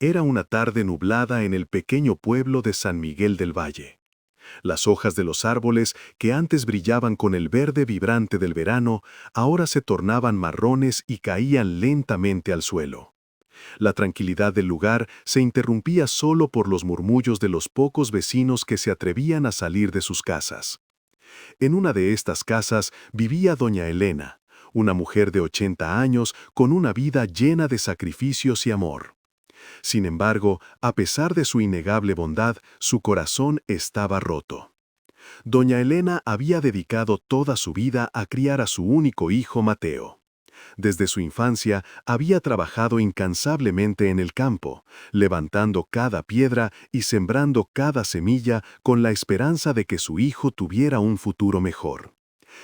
Era una tarde nublada en el pequeño pueblo de San Miguel del Valle. Las hojas de los árboles, que antes brillaban con el verde vibrante del verano, ahora se tornaban marrones y caían lentamente al suelo. La tranquilidad del lugar se interrumpía solo por los murmullos de los pocos vecinos que se atrevían a salir de sus casas. En una de estas casas vivía doña Elena, una mujer de 80 años con una vida llena de sacrificios y amor. Sin embargo, a pesar de su innegable bondad, su corazón estaba roto. Doña Elena había dedicado toda su vida a criar a su único hijo Mateo. Desde su infancia había trabajado incansablemente en el campo, levantando cada piedra y sembrando cada semilla con la esperanza de que su hijo tuviera un futuro mejor.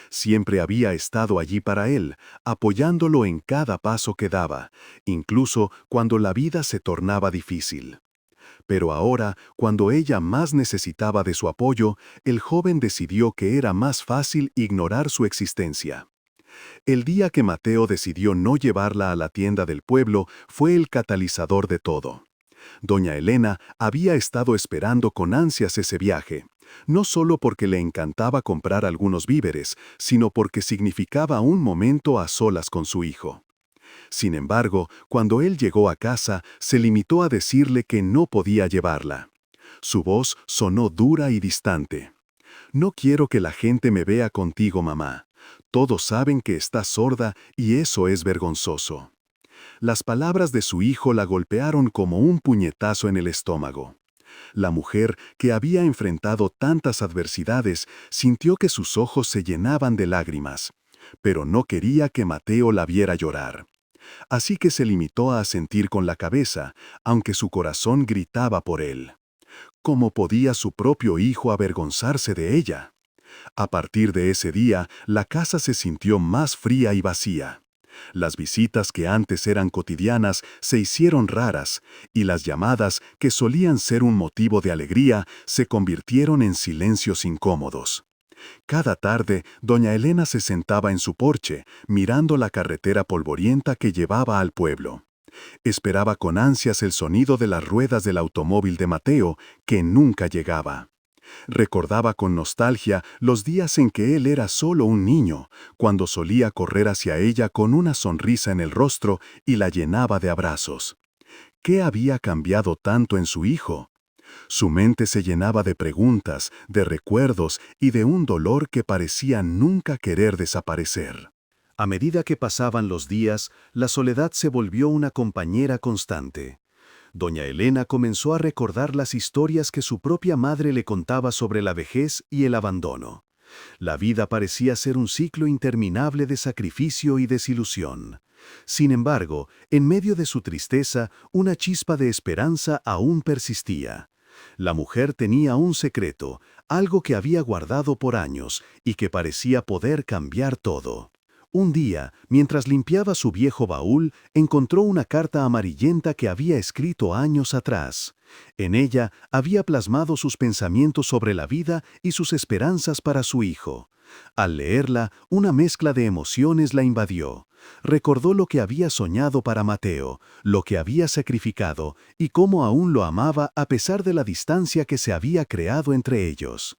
Siempre había estado allí para él, apoyándolo en cada paso que daba, incluso cuando la vida se tornaba difícil. Pero ahora, cuando ella más necesitaba de su apoyo, el joven decidió que era más fácil ignorar su existencia. El día que Mateo decidió no llevarla a la tienda del pueblo fue el catalizador de todo. Doña Elena había estado esperando con ansias ese viaje, no solo porque le encantaba comprar algunos víveres, sino porque significaba un momento a solas con su hijo. Sin embargo, cuando él llegó a casa, se limitó a decirle que no podía llevarla. Su voz sonó dura y distante. «No quiero que la gente me vea contigo, mamá. Todos saben que estás sorda y eso es vergonzoso». Las palabras de su hijo la golpearon como un puñetazo en el estómago. La mujer, que había enfrentado tantas adversidades, sintió que sus ojos se llenaban de lágrimas, pero no quería que Mateo la viera llorar. Así que se limitó a asentir con la cabeza, aunque su corazón gritaba por él. ¿Cómo podía su propio hijo avergonzarse de ella? A partir de ese día, la casa se sintió más fría y vacía. Las visitas que antes eran cotidianas se hicieron raras, y las llamadas, que solían ser un motivo de alegría, se convirtieron en silencios incómodos. Cada tarde, doña Elena se sentaba en su porche, mirando la carretera polvorienta que llevaba al pueblo. Esperaba con ansias el sonido de las ruedas del automóvil de Mateo, que nunca llegaba. Recordaba con nostalgia los días en que él era solo un niño, cuando solía correr hacia ella con una sonrisa en el rostro y la llenaba de abrazos. ¿Qué había cambiado tanto en su hijo? Su mente se llenaba de preguntas, de recuerdos y de un dolor que parecía nunca querer desaparecer. A medida que pasaban los días, la soledad se volvió una compañera constante. Doña Elena comenzó a recordar las historias que su propia madre le contaba sobre la vejez y el abandono. La vida parecía ser un ciclo interminable de sacrificio y desilusión. Sin embargo, en medio de su tristeza, una chispa de esperanza aún persistía. La mujer tenía un secreto, algo que había guardado por años y que parecía poder cambiar todo. Un día, mientras limpiaba su viejo baúl, encontró una carta amarillenta que había escrito años atrás. En ella había plasmado sus pensamientos sobre la vida y sus esperanzas para su hijo. Al leerla, una mezcla de emociones la invadió. Recordó lo que había soñado para Mateo, lo que había sacrificado y cómo aún lo amaba a pesar de la distancia que se había creado entre ellos.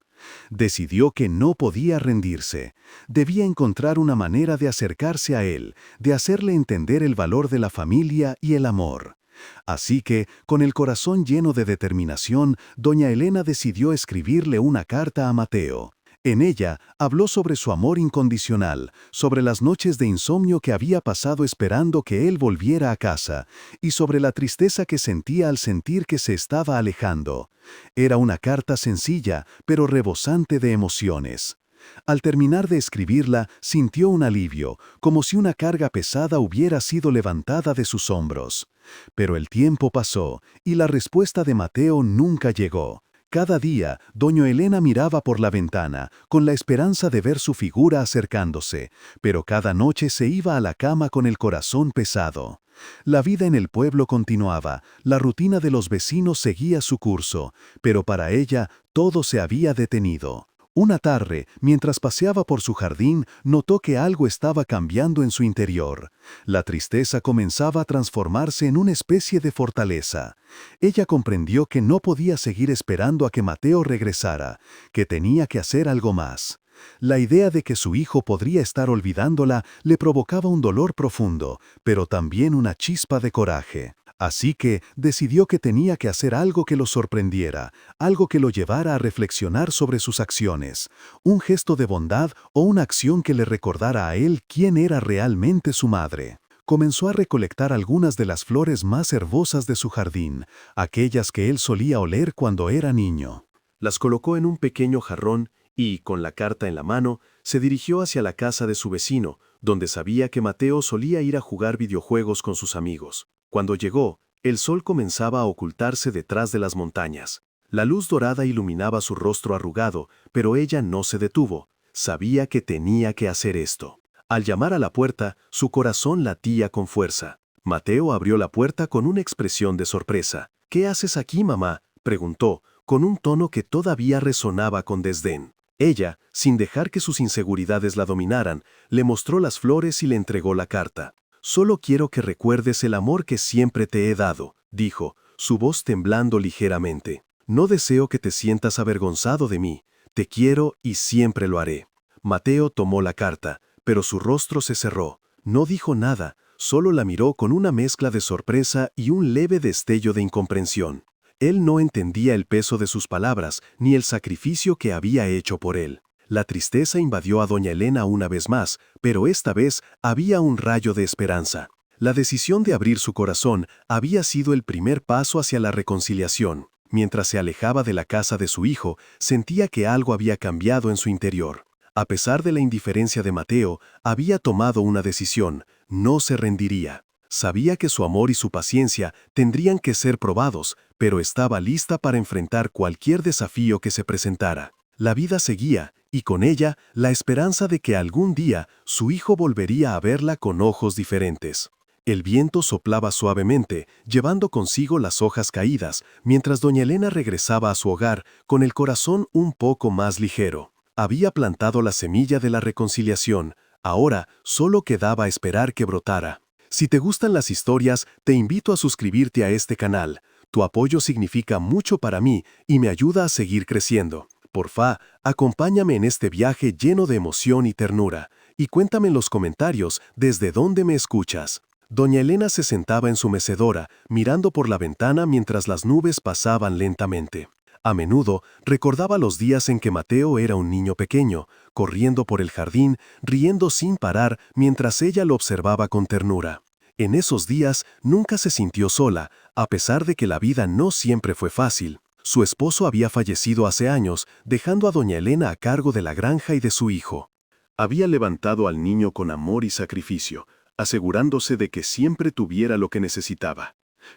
Decidió que no podía rendirse. Debía encontrar una manera de acercarse a él, de hacerle entender el valor de la familia y el amor. Así que, con el corazón lleno de determinación, doña Elena decidió escribirle una carta a Mateo. En ella habló sobre su amor incondicional, sobre las noches de insomnio que había pasado esperando que él volviera a casa, y sobre la tristeza que sentía al sentir que se estaba alejando. Era una carta sencilla, pero rebosante de emociones. Al terminar de escribirla, sintió un alivio, como si una carga pesada hubiera sido levantada de sus hombros. Pero el tiempo pasó, y la respuesta de Mateo nunca llegó. Cada día, doña Elena miraba por la ventana, con la esperanza de ver su figura acercándose, pero cada noche se iba a la cama con el corazón pesado. La vida en el pueblo continuaba, la rutina de los vecinos seguía su curso, pero para ella todo se había detenido. Una tarde, mientras paseaba por su jardín, notó que algo estaba cambiando en su interior. La tristeza comenzaba a transformarse en una especie de fortaleza. Ella comprendió que no podía seguir esperando a que Mateo regresara, que tenía que hacer algo más. La idea de que su hijo podría estar olvidándola le provocaba un dolor profundo, pero también una chispa de coraje. Así que decidió que tenía que hacer algo que lo sorprendiera, algo que lo llevara a reflexionar sobre sus acciones, un gesto de bondad o una acción que le recordara a él quién era realmente su madre. Comenzó a recolectar algunas de las flores más hermosas de su jardín, aquellas que él solía oler cuando era niño. Las colocó en un pequeño jarrón y, con la carta en la mano, se dirigió hacia la casa de su vecino, donde sabía que Mateo solía ir a jugar videojuegos con sus amigos. Cuando llegó, el sol comenzaba a ocultarse detrás de las montañas. La luz dorada iluminaba su rostro arrugado, pero ella no se detuvo. Sabía que tenía que hacer esto. Al llamar a la puerta, su corazón latía con fuerza. Mateo abrió la puerta con una expresión de sorpresa. «¿Qué haces aquí, mamá?», preguntó, con un tono que todavía resonaba con desdén. Ella, sin dejar que sus inseguridades la dominaran, le mostró las flores y le entregó la carta. «Solo quiero que recuerdes el amor que siempre te he dado», dijo, su voz temblando ligeramente. «No deseo que te sientas avergonzado de mí. Te quiero y siempre lo haré». Mateo tomó la carta, pero su rostro se cerró. No dijo nada, solo la miró con una mezcla de sorpresa y un leve destello de incomprensión. Él no entendía el peso de sus palabras ni el sacrificio que había hecho por él. La tristeza invadió a doña Elena una vez más, pero esta vez había un rayo de esperanza. La decisión de abrir su corazón había sido el primer paso hacia la reconciliación. Mientras se alejaba de la casa de su hijo, sentía que algo había cambiado en su interior. A pesar de la indiferencia de Mateo, había tomado una decisión: no se rendiría. Sabía que su amor y su paciencia tendrían que ser probados, pero estaba lista para enfrentar cualquier desafío que se presentara. La vida seguía, y con ella la esperanza de que algún día su hijo volvería a verla con ojos diferentes. El viento soplaba suavemente, llevando consigo las hojas caídas, mientras doña Elena regresaba a su hogar con el corazón un poco más ligero. Había plantado la semilla de la reconciliación, ahora solo quedaba esperar que brotara. Si te gustan las historias, te invito a suscribirte a este canal. Tu apoyo significa mucho para mí y me ayuda a seguir creciendo. Porfa, acompáñame en este viaje lleno de emoción y ternura, y cuéntame en los comentarios desde dónde me escuchas. Doña Elena se sentaba en su mecedora, mirando por la ventana mientras las nubes pasaban lentamente. A menudo recordaba los días en que Mateo era un niño pequeño, corriendo por el jardín, riendo sin parar mientras ella lo observaba con ternura. En esos días nunca se sintió sola, a pesar de que la vida no siempre fue fácil. Su esposo había fallecido hace años, dejando a doña Elena a cargo de la granja y de su hijo. Había levantado al niño con amor y sacrificio, asegurándose de que siempre tuviera lo que necesitaba.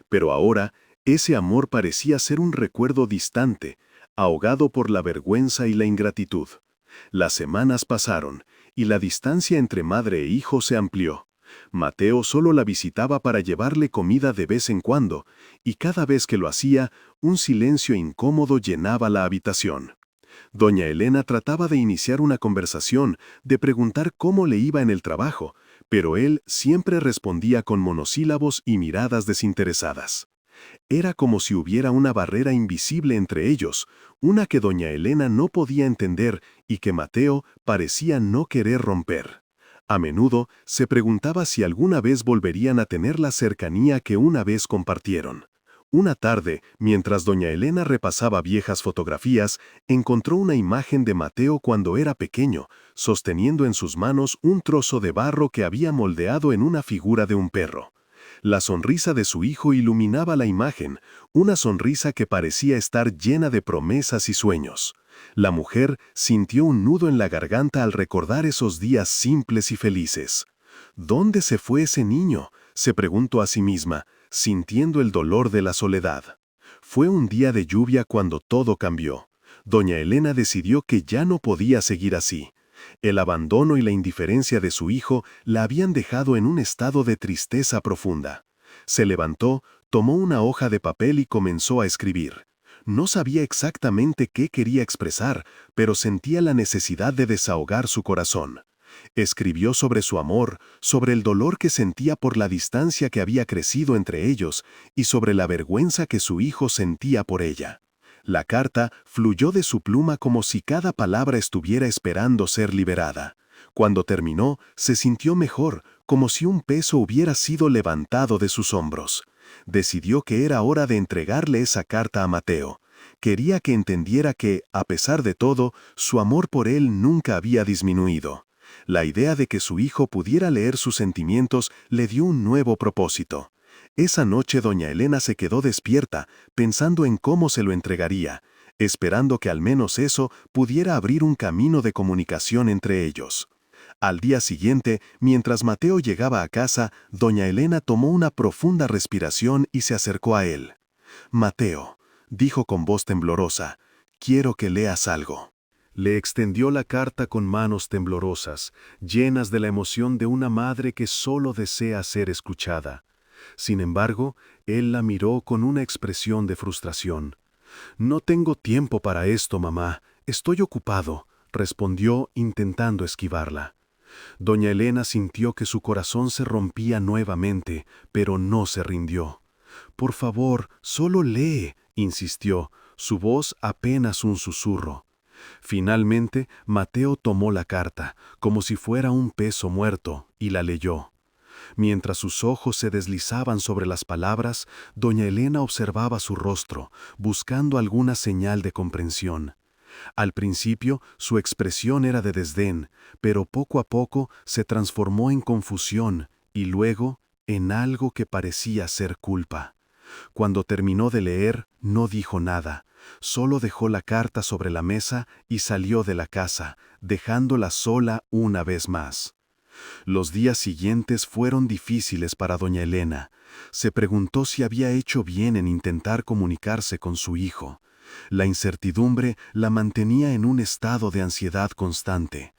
Pero ahora, ese amor parecía ser un recuerdo distante, ahogado por la vergüenza y la ingratitud. Las semanas pasaron, y la distancia entre madre e hijo se amplió. Mateo solo la visitaba para llevarle comida de vez en cuando, y cada vez que lo hacía, un silencio incómodo llenaba la habitación. Doña Elena trataba de iniciar una conversación, de preguntar cómo le iba en el trabajo, pero él siempre respondía con monosílabos y miradas desinteresadas. Era como si hubiera una barrera invisible entre ellos, una que doña Elena no podía entender y que Mateo parecía no querer romper. A menudo se preguntaba si alguna vez volverían a tener la cercanía que una vez compartieron. Una tarde, mientras doña Elena repasaba viejas fotografías, encontró una imagen de Mateo cuando era pequeño, sosteniendo en sus manos un trozo de barro que había moldeado en una figura de un perro. La sonrisa de su hijo iluminaba la imagen, una sonrisa que parecía estar llena de promesas y sueños. La mujer sintió un nudo en la garganta al recordar esos días simples y felices. ¿Dónde se fue ese niño?, se preguntó a sí misma, sintiendo el dolor de la soledad. Fue un día de lluvia cuando todo cambió. Doña Elena decidió que ya no podía seguir así. El abandono y la indiferencia de su hijo la habían dejado en un estado de tristeza profunda. Se levantó, tomó una hoja de papel y comenzó a escribir. No sabía exactamente qué quería expresar, pero sentía la necesidad de desahogar su corazón. Escribió sobre su amor, sobre el dolor que sentía por la distancia que había crecido entre ellos y sobre la vergüenza que su hijo sentía por ella. La carta fluyó de su pluma como si cada palabra estuviera esperando ser liberada. Cuando terminó, se sintió mejor, como si un peso hubiera sido levantado de sus hombros. Decidió que era hora de entregarle esa carta a Mateo. Quería que entendiera que, a pesar de todo, su amor por él nunca había disminuido. La idea de que su hijo pudiera leer sus sentimientos le dio un nuevo propósito. Esa noche doña Elena se quedó despierta, pensando en cómo se lo entregaría, esperando que al menos eso pudiera abrir un camino de comunicación entre ellos. Al día siguiente, mientras Mateo llegaba a casa, doña Elena tomó una profunda respiración y se acercó a él. «Mateo», dijo con voz temblorosa, «quiero que leas algo». Le extendió la carta con manos temblorosas, llenas de la emoción de una madre que solo desea ser escuchada. Sin embargo, él la miró con una expresión de frustración. «No tengo tiempo para esto, mamá. Estoy ocupado», respondió intentando esquivarla. Doña Elena sintió que su corazón se rompía nuevamente, pero no se rindió. «Por favor, solo lee», insistió, su voz apenas un susurro. Finalmente, Mateo tomó la carta, como si fuera un peso muerto, y la leyó. Mientras sus ojos se deslizaban sobre las palabras, doña Elena observaba su rostro, buscando alguna señal de comprensión. Al principio, su expresión era de desdén, pero poco a poco se transformó en confusión y luego en algo que parecía ser culpa. Cuando terminó de leer, no dijo nada, solo dejó la carta sobre la mesa y salió de la casa, dejándola sola una vez más. Los días siguientes fueron difíciles para doña Elena. Se preguntó si había hecho bien en intentar comunicarse con su hijo. La incertidumbre la mantenía en un estado de ansiedad constante.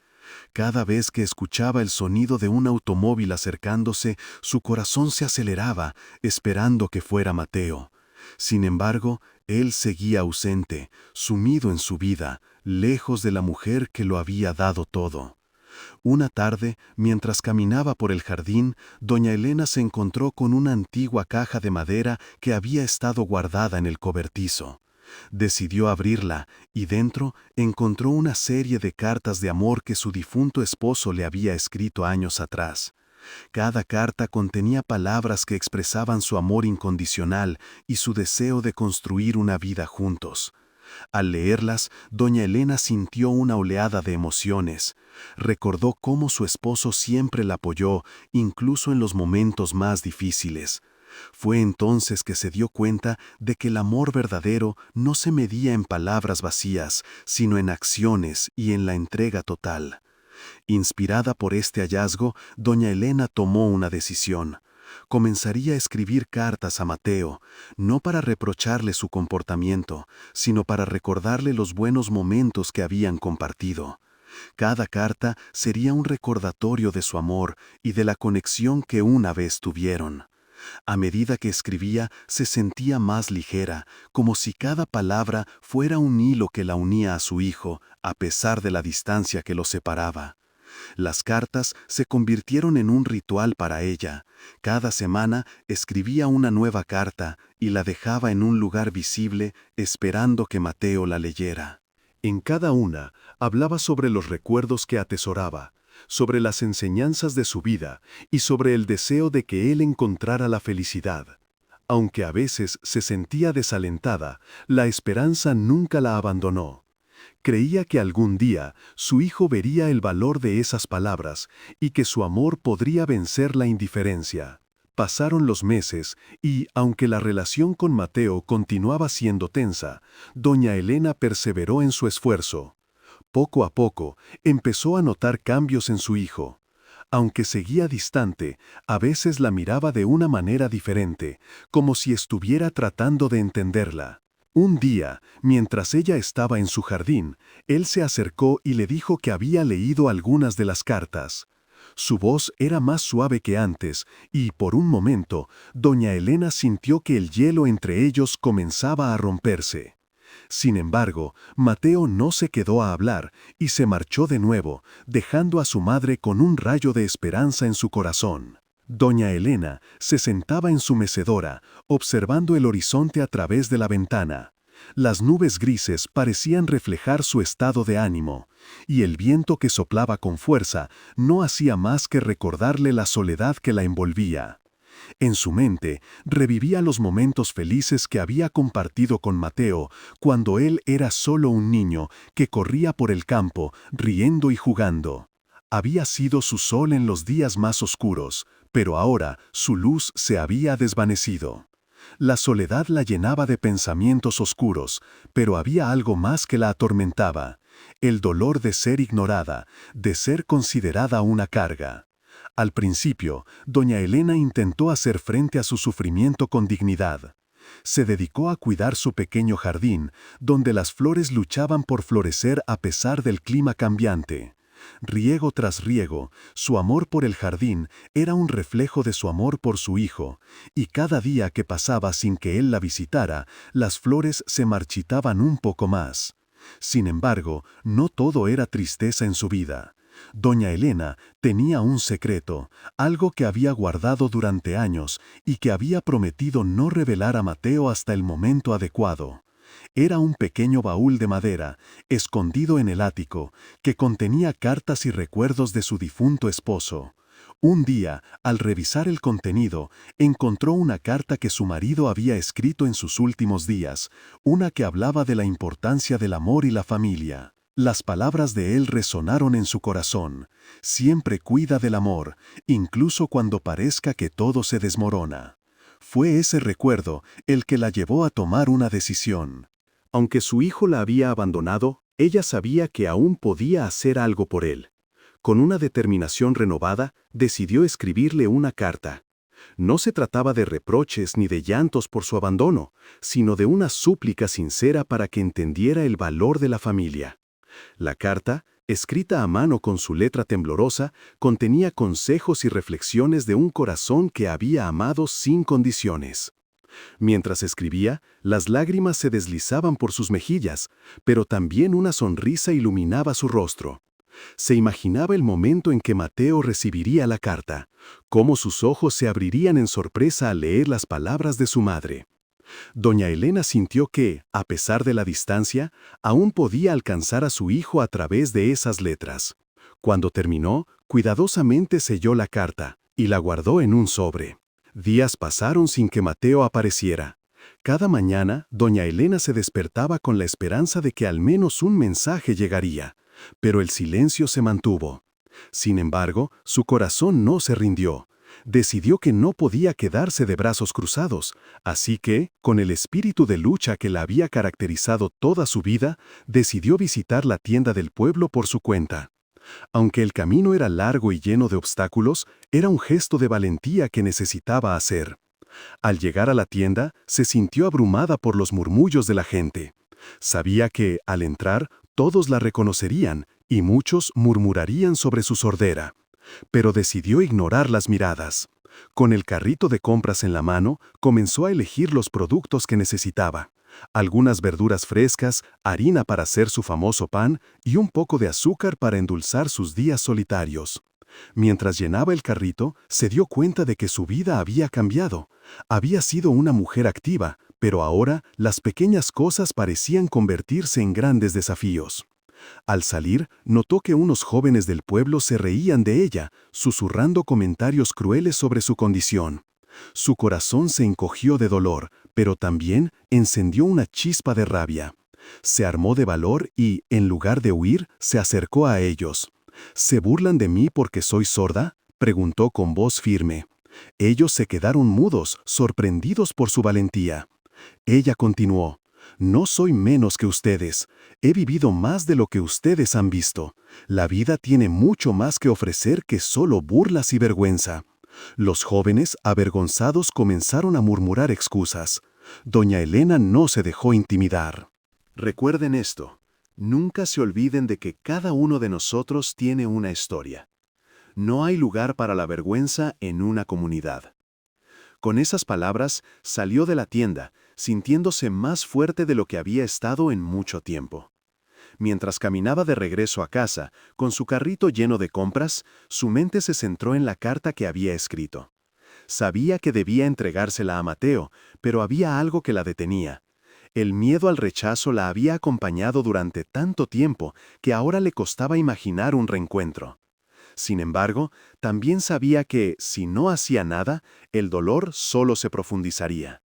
Cada vez que escuchaba el sonido de un automóvil acercándose, su corazón se aceleraba, esperando que fuera Mateo. Sin embargo, él seguía ausente, sumido en su vida, lejos de la mujer que lo había dado todo. Una tarde, mientras caminaba por el jardín, doña Elena se encontró con una antigua caja de madera que había estado guardada en el cobertizo. Decidió abrirla y dentro encontró una serie de cartas de amor que su difunto esposo le había escrito años atrás. Cada carta contenía palabras que expresaban su amor incondicional y su deseo de construir una vida juntos. Al leerlas, doña Elena sintió una oleada de emociones. Recordó cómo su esposo siempre la apoyó, incluso en los momentos más difíciles. Fue entonces que se dio cuenta de que el amor verdadero no se medía en palabras vacías, sino en acciones y en la entrega total. Inspirada por este hallazgo, doña Elena tomó una decisión. Comenzaría a escribir cartas a Mateo, no para reprocharle su comportamiento, sino para recordarle los buenos momentos que habían compartido. Cada carta sería un recordatorio de su amor y de la conexión que una vez tuvieron. A medida que escribía, se sentía más ligera, como si cada palabra fuera un hilo que la unía a su hijo, a pesar de la distancia que los separaba. Las cartas se convirtieron en un ritual para ella. Cada semana escribía una nueva carta y la dejaba en un lugar visible, esperando que Mateo la leyera. En cada una hablaba sobre los recuerdos que atesoraba, sobre las enseñanzas de su vida y sobre el deseo de que él encontrara la felicidad. Aunque a veces se sentía desalentada, la esperanza nunca la abandonó. Creía que algún día su hijo vería el valor de esas palabras y que su amor podría vencer la indiferencia. Pasaron los meses y, aunque la relación con Mateo continuaba siendo tensa, doña Elena perseveró en su esfuerzo. Poco a poco, empezó a notar cambios en su hijo. Aunque seguía distante, a veces la miraba de una manera diferente, como si estuviera tratando de entenderla. Un día, mientras ella estaba en su jardín, él se acercó y le dijo que había leído algunas de las cartas. Su voz era más suave que antes, y por un momento, doña Elena sintió que el hielo entre ellos comenzaba a romperse. Sin embargo, Mateo no se quedó a hablar y se marchó de nuevo, dejando a su madre con un rayo de esperanza en su corazón. Doña Elena se sentaba en su mecedora, observando el horizonte a través de la ventana. Las nubes grises parecían reflejar su estado de ánimo, y el viento que soplaba con fuerza no hacía más que recordarle la soledad que la envolvía. En su mente revivía los momentos felices que había compartido con Mateo cuando él era solo un niño que corría por el campo, riendo y jugando. Había sido su sol en los días más oscuros, pero ahora su luz se había desvanecido. La soledad la llenaba de pensamientos oscuros, pero había algo más que la atormentaba: el dolor de ser ignorada, de ser considerada una carga. Al principio, doña Elena intentó hacer frente a su sufrimiento con dignidad. Se dedicó a cuidar su pequeño jardín, donde las flores luchaban por florecer a pesar del clima cambiante. Riego tras riego, su amor por el jardín era un reflejo de su amor por su hijo, y cada día que pasaba sin que él la visitara, las flores se marchitaban un poco más. Sin embargo, no todo era tristeza en su vida. Doña Elena tenía un secreto, algo que había guardado durante años y que había prometido no revelar a Mateo hasta el momento adecuado. Era un pequeño baúl de madera, escondido en el ático, que contenía cartas y recuerdos de su difunto esposo. Un día, al revisar el contenido, encontró una carta que su marido había escrito en sus últimos días, una que hablaba de la importancia del amor y la familia. Las palabras de él resonaron en su corazón: siempre cuida del amor, incluso cuando parezca que todo se desmorona. Fue ese recuerdo el que la llevó a tomar una decisión. Aunque su hijo la había abandonado, ella sabía que aún podía hacer algo por él. Con una determinación renovada, decidió escribirle una carta. No se trataba de reproches ni de llantos por su abandono, sino de una súplica sincera para que entendiera el valor de la familia. La carta, escrita a mano con su letra temblorosa, contenía consejos y reflexiones de un corazón que había amado sin condiciones. Mientras escribía, las lágrimas se deslizaban por sus mejillas, pero también una sonrisa iluminaba su rostro. Se imaginaba el momento en que Mateo recibiría la carta, cómo sus ojos se abrirían en sorpresa al leer las palabras de su madre. Doña Elena sintió que, a pesar de la distancia, aún podía alcanzar a su hijo a través de esas letras. Cuando terminó, cuidadosamente selló la carta y la guardó en un sobre. Días pasaron sin que Mateo apareciera. Cada mañana, doña Elena se despertaba con la esperanza de que al menos un mensaje llegaría, pero el silencio se mantuvo. Sin embargo, su corazón no se rindió. Decidió que no podía quedarse de brazos cruzados, así que, con el espíritu de lucha que la había caracterizado toda su vida, decidió visitar la tienda del pueblo por su cuenta. Aunque el camino era largo y lleno de obstáculos, era un gesto de valentía que necesitaba hacer. Al llegar a la tienda, se sintió abrumada por los murmullos de la gente. Sabía que, al entrar, todos la reconocerían y muchos murmurarían sobre su sordera. Pero decidió ignorar las miradas. Con el carrito de compras en la mano, comenzó a elegir los productos que necesitaba: algunas verduras frescas, harina para hacer su famoso pan y un poco de azúcar para endulzar sus días solitarios. Mientras llenaba el carrito, se dio cuenta de que su vida había cambiado. Había sido una mujer activa, pero ahora las pequeñas cosas parecían convertirse en grandes desafíos. Al salir, notó que unos jóvenes del pueblo se reían de ella, susurrando comentarios crueles sobre su condición. Su corazón se encogió de dolor, pero también encendió una chispa de rabia. Se armó de valor y, en lugar de huir, se acercó a ellos. ¿Se burlan de mí porque soy sorda?, preguntó con voz firme. Ellos se quedaron mudos, sorprendidos por su valentía. Ella continuó: no soy menos que ustedes. He vivido más de lo que ustedes han visto. La vida tiene mucho más que ofrecer que solo burlas y vergüenza. Los jóvenes, avergonzados, comenzaron a murmurar excusas. Doña Elena no se dejó intimidar. Recuerden esto: nunca se olviden de que cada uno de nosotros tiene una historia. No hay lugar para la vergüenza en una comunidad. Con esas palabras, salió de la tienda, sintiéndose más fuerte de lo que había estado en mucho tiempo. Mientras caminaba de regreso a casa, con su carrito lleno de compras, su mente se centró en la carta que había escrito. Sabía que debía entregársela a Mateo, pero había algo que la detenía. El miedo al rechazo la había acompañado durante tanto tiempo que ahora le costaba imaginar un reencuentro. Sin embargo, también sabía que, si no hacía nada, el dolor solo se profundizaría.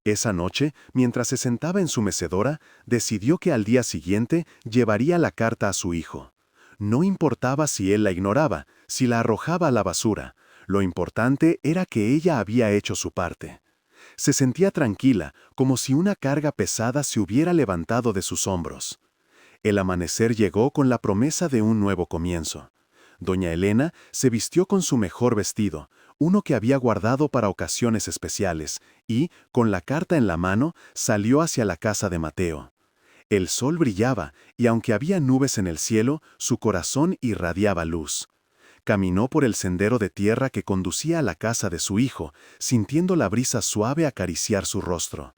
Esa noche, mientras se sentaba en su mecedora, decidió que al día siguiente llevaría la carta a su hijo. No importaba si él la ignoraba, si la arrojaba a la basura. Lo importante era que ella había hecho su parte. Se sentía tranquila, como si una carga pesada se hubiera levantado de sus hombros. El amanecer llegó con la promesa de un nuevo comienzo. Doña Elena se vistió con su mejor vestido, uno que había guardado para ocasiones especiales, y, con la carta en la mano, salió hacia la casa de Mateo. El sol brillaba, y aunque había nubes en el cielo, su corazón irradiaba luz. Caminó por el sendero de tierra que conducía a la casa de su hijo, sintiendo la brisa suave acariciar su rostro.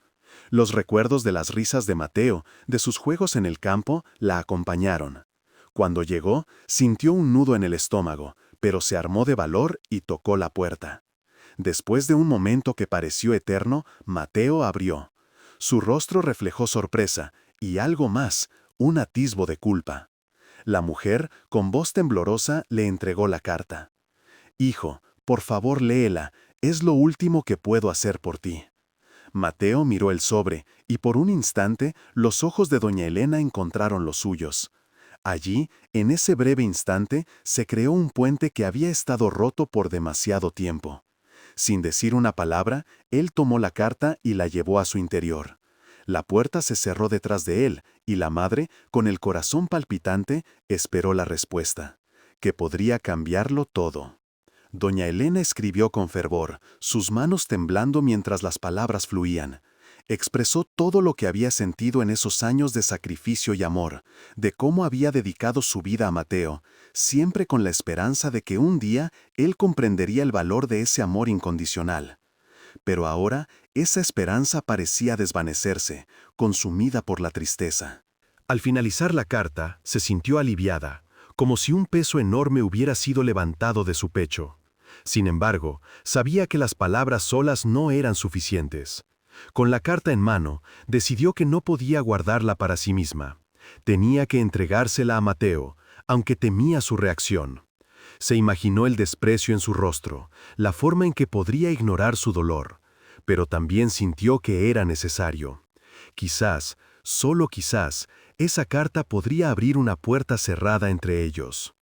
Los recuerdos de las risas de Mateo, de sus juegos en el campo, la acompañaron. Cuando llegó, sintió un nudo en el estómago, pero se armó de valor y tocó la puerta. Después de un momento que pareció eterno, Mateo abrió. Su rostro reflejó sorpresa y algo más, un atisbo de culpa. La mujer, con voz temblorosa, le entregó la carta. «Hijo, por favor léela, es lo último que puedo hacer por ti». Mateo miró el sobre, y por un instante los ojos de doña Elena encontraron los suyos. Allí, en ese breve instante, se creó un puente que había estado roto por demasiado tiempo. Sin decir una palabra, él tomó la carta y la llevó a su interior. La puerta se cerró detrás de él, y la madre, con el corazón palpitante, esperó la respuesta, que podría cambiarlo todo. Doña Elena escribió con fervor, sus manos temblando mientras las palabras fluían. Expresó todo lo que había sentido en esos años de sacrificio y amor, de cómo había dedicado su vida a Mateo, siempre con la esperanza de que un día él comprendería el valor de ese amor incondicional. Pero ahora esa esperanza parecía desvanecerse, consumida por la tristeza. Al finalizar la carta, se sintió aliviada, como si un peso enorme hubiera sido levantado de su pecho. Sin embargo, sabía que las palabras solas no eran suficientes. Con la carta en mano, decidió que no podía guardarla para sí misma. Tenía que entregársela a Mateo, aunque temía su reacción. Se imaginó el desprecio en su rostro, la forma en que podría ignorar su dolor, pero también sintió que era necesario. Quizás, solo quizás, esa carta podría abrir una puerta cerrada entre ellos.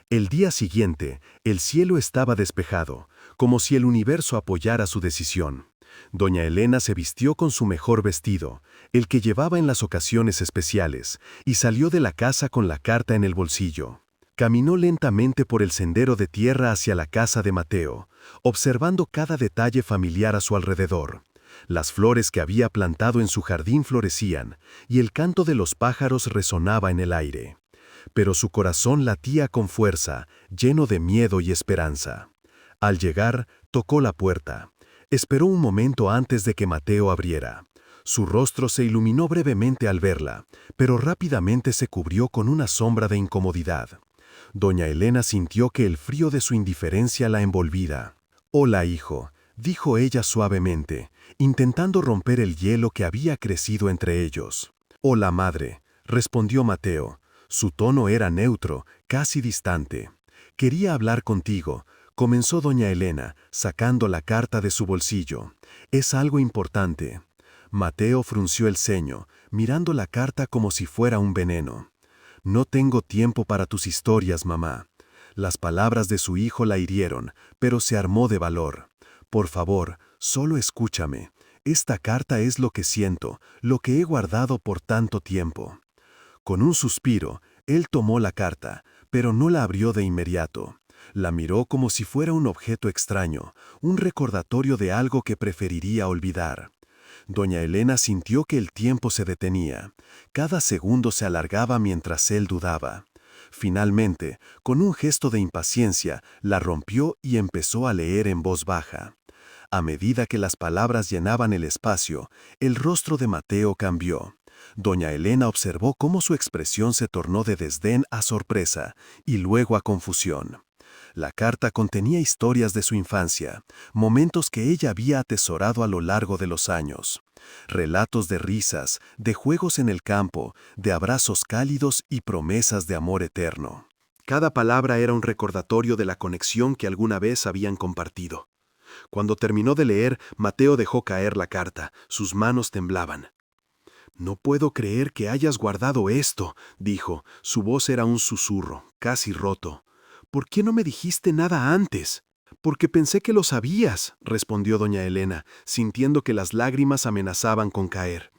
El día siguiente, el cielo estaba despejado, como si el universo apoyara su decisión. Doña Elena se vistió con su mejor vestido, el que llevaba en las ocasiones especiales, y salió de la casa con la carta en el bolsillo. Caminó lentamente por el sendero de tierra hacia la casa de Mateo, observando cada detalle familiar a su alrededor. Las flores que había plantado en su jardín florecían, y el canto de los pájaros resonaba en el aire. Pero su corazón latía con fuerza, lleno de miedo y esperanza. Al llegar, tocó la puerta. Esperó un momento antes de que Mateo abriera. Su rostro se iluminó brevemente al verla, pero rápidamente se cubrió con una sombra de incomodidad. Doña Elena sintió que el frío de su indiferencia la envolvía. «Hola, hijo», dijo ella suavemente, intentando romper el hielo que había crecido entre ellos. «Hola, madre», respondió Mateo. Su tono era neutro, casi distante. «Quería hablar contigo», comenzó doña Elena, sacando la carta de su bolsillo. «Es algo importante». Mateo frunció el ceño, mirando la carta como si fuera un veneno. «No tengo tiempo para tus historias, mamá». Las palabras de su hijo la hirieron, pero se armó de valor. «Por favor, solo escúchame. Esta carta es lo que siento, lo que he guardado por tanto tiempo». Con un suspiro, él tomó la carta, pero no la abrió de inmediato. La miró como si fuera un objeto extraño, un recordatorio de algo que preferiría olvidar. Doña Elena sintió que el tiempo se detenía. Cada segundo se alargaba mientras él dudaba. Finalmente, con un gesto de impaciencia, la rompió y empezó a leer en voz baja. A medida que las palabras llenaban el espacio, el rostro de Mateo cambió. Doña Elena observó cómo su expresión se tornó de desdén a sorpresa y luego a confusión. La carta contenía historias de su infancia, momentos que ella había atesorado a lo largo de los años. Relatos de risas, de juegos en el campo, de abrazos cálidos y promesas de amor eterno. Cada palabra era un recordatorio de la conexión que alguna vez habían compartido. Cuando terminó de leer, Mateo dejó caer la carta. Sus manos temblaban. «No puedo creer que hayas guardado esto», dijo. Su voz era un susurro, casi roto. «¿Por qué no me dijiste nada antes?» «Porque pensé que lo sabías», respondió doña Elena, sintiendo que las lágrimas amenazaban con caer.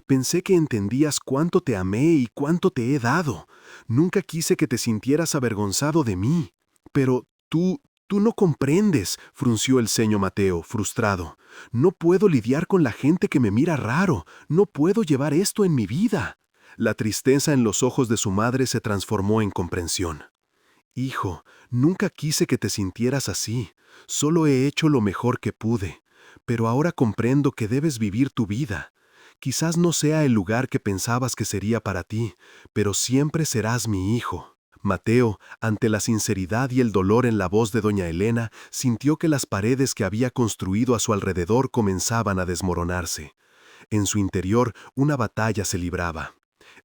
«Pensé que entendías cuánto te amé y cuánto te he dado. Nunca quise que te sintieras avergonzado de mí. Pero tú no comprendes», frunció el ceño Mateo, frustrado. «No puedo lidiar con la gente que me mira raro. No puedo llevar esto en mi vida». La tristeza en los ojos de su madre se transformó en comprensión. «Hijo, nunca quise que te sintieras así. Solo he hecho lo mejor que pude. Pero ahora comprendo que debes vivir tu vida. Quizás no sea el lugar que pensabas que sería para ti, pero siempre serás mi hijo». Mateo, ante la sinceridad y el dolor en la voz de doña Elena, sintió que las paredes que había construido a su alrededor comenzaban a desmoronarse. En su interior, una batalla se libraba.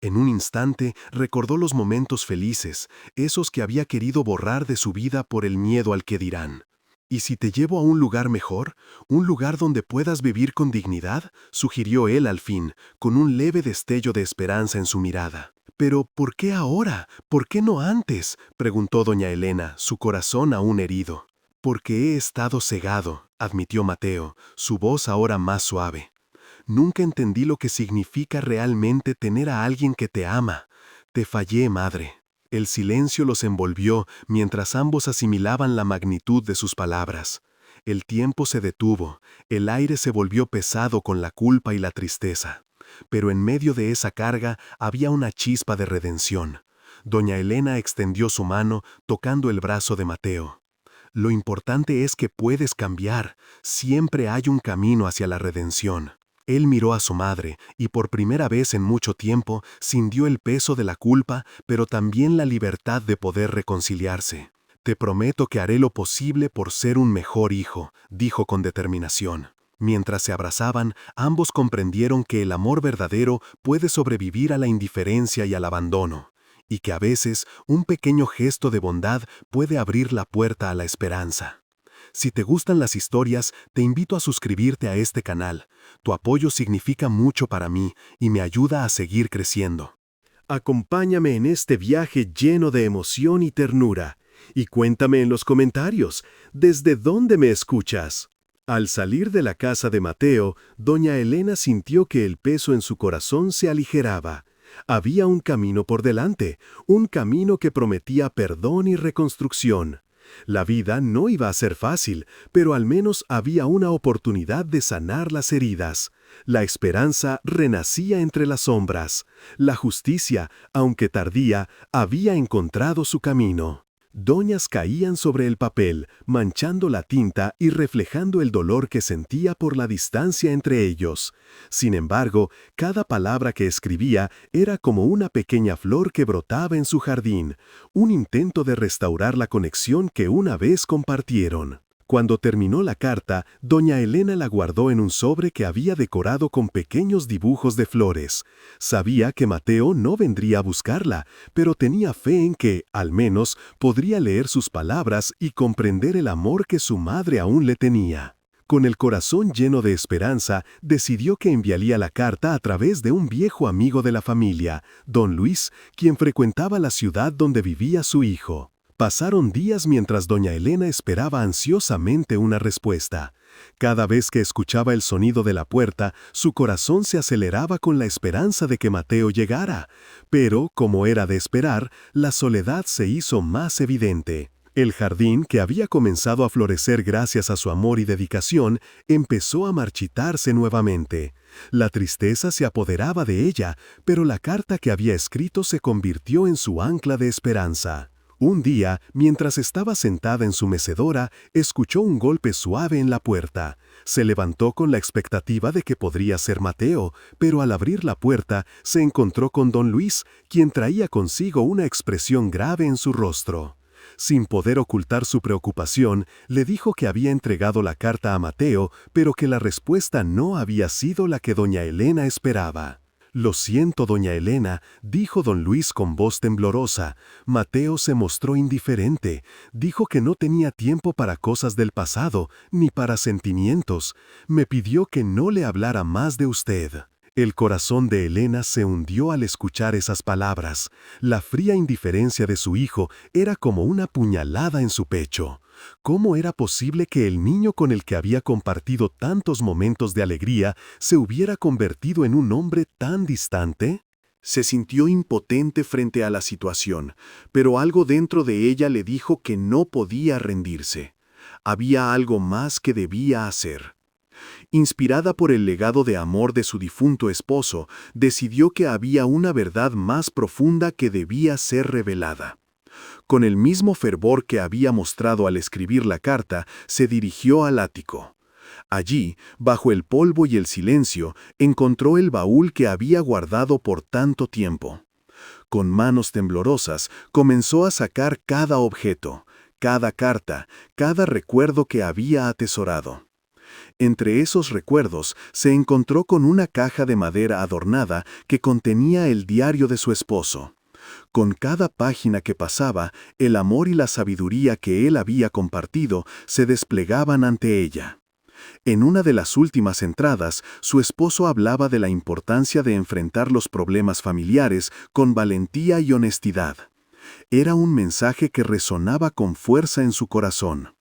En un instante recordó los momentos felices, esos que había querido borrar de su vida por el miedo al que dirán. «¿Y si te llevo a un lugar mejor? ¿Un lugar donde puedas vivir con dignidad?», sugirió él al fin, con un leve destello de esperanza en su mirada. «¿Pero por qué ahora? ¿Por qué no antes?», preguntó doña Elena, su corazón aún herido. «Porque he estado cegado», admitió Mateo, su voz ahora más suave. «Nunca entendí lo que significa realmente tener a alguien que te ama. Te fallé, madre». El silencio los envolvió mientras ambos asimilaban la magnitud de sus palabras. El tiempo se detuvo, el aire se volvió pesado con la culpa y la tristeza. Pero en medio de esa carga había una chispa de redención. Doña Elena extendió su mano, tocando el brazo de Mateo. «Lo importante es que puedes cambiar. Siempre hay un camino hacia la redención». Él miró a su madre y por primera vez en mucho tiempo sintió el peso de la culpa, pero también la libertad de poder reconciliarse. «Te prometo que haré lo posible por ser un mejor hijo», dijo con determinación. Mientras se abrazaban, ambos comprendieron que el amor verdadero puede sobrevivir a la indiferencia y al abandono, y que a veces un pequeño gesto de bondad puede abrir la puerta a la esperanza. Si te gustan las historias, te invito a suscribirte a este canal. Tu apoyo significa mucho para mí y me ayuda a seguir creciendo. Acompáñame en este viaje lleno de emoción y ternura, y cuéntame en los comentarios, ¿desde dónde me escuchas? Al salir de la casa de Mateo, doña Elena sintió que el peso en su corazón se aligeraba. Había un camino por delante, un camino que prometía perdón y reconstrucción. La vida no iba a ser fácil, pero al menos había una oportunidad de sanar las heridas. La esperanza renacía entre las sombras. La justicia, aunque tardía, había encontrado su camino. Doñas caían sobre el papel, manchando la tinta y reflejando el dolor que sentía por la distancia entre ellos. Sin embargo, cada palabra que escribía era como una pequeña flor que brotaba en su jardín, un intento de restaurar la conexión que una vez compartieron. Cuando terminó la carta, doña Elena la guardó en un sobre que había decorado con pequeños dibujos de flores. Sabía que Mateo no vendría a buscarla, pero tenía fe en que, al menos, podría leer sus palabras y comprender el amor que su madre aún le tenía. Con el corazón lleno de esperanza, decidió que enviaría la carta a través de un viejo amigo de la familia, don Luis, quien frecuentaba la ciudad donde vivía su hijo. Pasaron días mientras doña Elena esperaba ansiosamente una respuesta. Cada vez que escuchaba el sonido de la puerta, su corazón se aceleraba con la esperanza de que Mateo llegara. Pero, como era de esperar, la soledad se hizo más evidente. El jardín, que había comenzado a florecer gracias a su amor y dedicación, empezó a marchitarse nuevamente. La tristeza se apoderaba de ella, pero la carta que había escrito se convirtió en su ancla de esperanza. Un día, mientras estaba sentada en su mecedora, escuchó un golpe suave en la puerta. Se levantó con la expectativa de que podría ser Mateo, pero al abrir la puerta se encontró con don Luis, quien traía consigo una expresión grave en su rostro. Sin poder ocultar su preocupación, le dijo que había entregado la carta a Mateo, pero que la respuesta no había sido la que doña Elena esperaba. «Lo siento, doña Elena», dijo don Luis con voz temblorosa. «Mateo se mostró indiferente. Dijo que no tenía tiempo para cosas del pasado, ni para sentimientos. Me pidió que no le hablara más de usted». El corazón de Elena se hundió al escuchar esas palabras. La fría indiferencia de su hijo era como una puñalada en su pecho. ¿Cómo era posible que el niño con el que había compartido tantos momentos de alegría se hubiera convertido en un hombre tan distante? Se sintió impotente frente a la situación, pero algo dentro de ella le dijo que no podía rendirse. Había algo más que debía hacer. Inspirada por el legado de amor de su difunto esposo, decidió que había una verdad más profunda que debía ser revelada. Con el mismo fervor que había mostrado al escribir la carta, se dirigió al ático. Allí, bajo el polvo y el silencio, encontró el baúl que había guardado por tanto tiempo. Con manos temblorosas, comenzó a sacar cada objeto, cada carta, cada recuerdo que había atesorado. Entre esos recuerdos se encontró con una caja de madera adornada que contenía el diario de su esposo. Con cada página que pasaba, el amor y la sabiduría que él había compartido se desplegaban ante ella. En una de las últimas entradas, su esposo hablaba de la importancia de enfrentar los problemas familiares con valentía y honestidad. Era un mensaje que resonaba con fuerza en su corazón.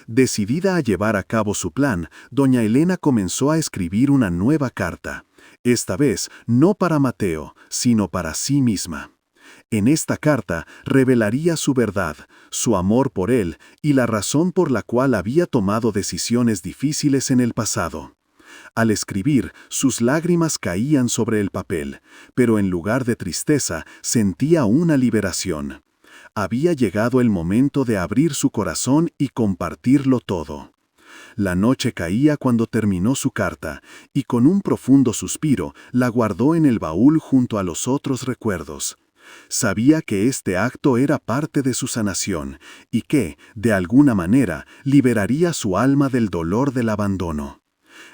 Decidida a llevar a cabo su plan, doña Elena comenzó a escribir una nueva carta, esta vez no para Mateo, sino para sí misma. En esta carta revelaría su verdad, su amor por él y la razón por la cual había tomado decisiones difíciles en el pasado. Al escribir, sus lágrimas caían sobre el papel, pero en lugar de tristeza sentía una liberación. Había llegado el momento de abrir su corazón y compartirlo todo. La noche caía cuando terminó su carta, y con un profundo suspiro la guardó en el baúl junto a los otros recuerdos. Sabía que este acto era parte de su sanación, y que, de alguna manera, liberaría su alma del dolor del abandono.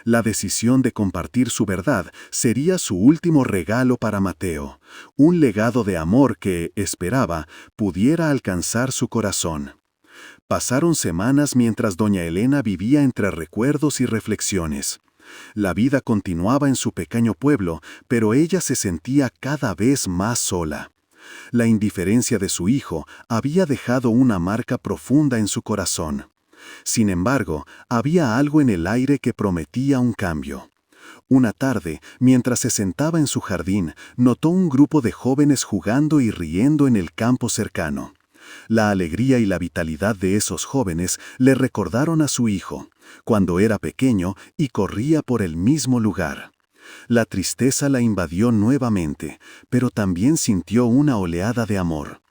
La decisión de compartir su verdad sería su último regalo para Mateo, un legado de amor que, esperaba, pudiera alcanzar su corazón. Pasaron semanas mientras doña Elena vivía entre recuerdos y reflexiones. La vida continuaba en su pequeño pueblo, pero ella se sentía cada vez más sola. La indiferencia de su hijo había dejado una marca profunda en su corazón. Sin embargo, había algo en el aire que prometía un cambio. Una tarde, mientras se sentaba en su jardín, notó un grupo de jóvenes jugando y riendo en el campo cercano. La alegría y la vitalidad de esos jóvenes le recordaron a su hijo, cuando era pequeño y corría por el mismo lugar. La tristeza la invadió nuevamente, pero también sintió una oleada de amor.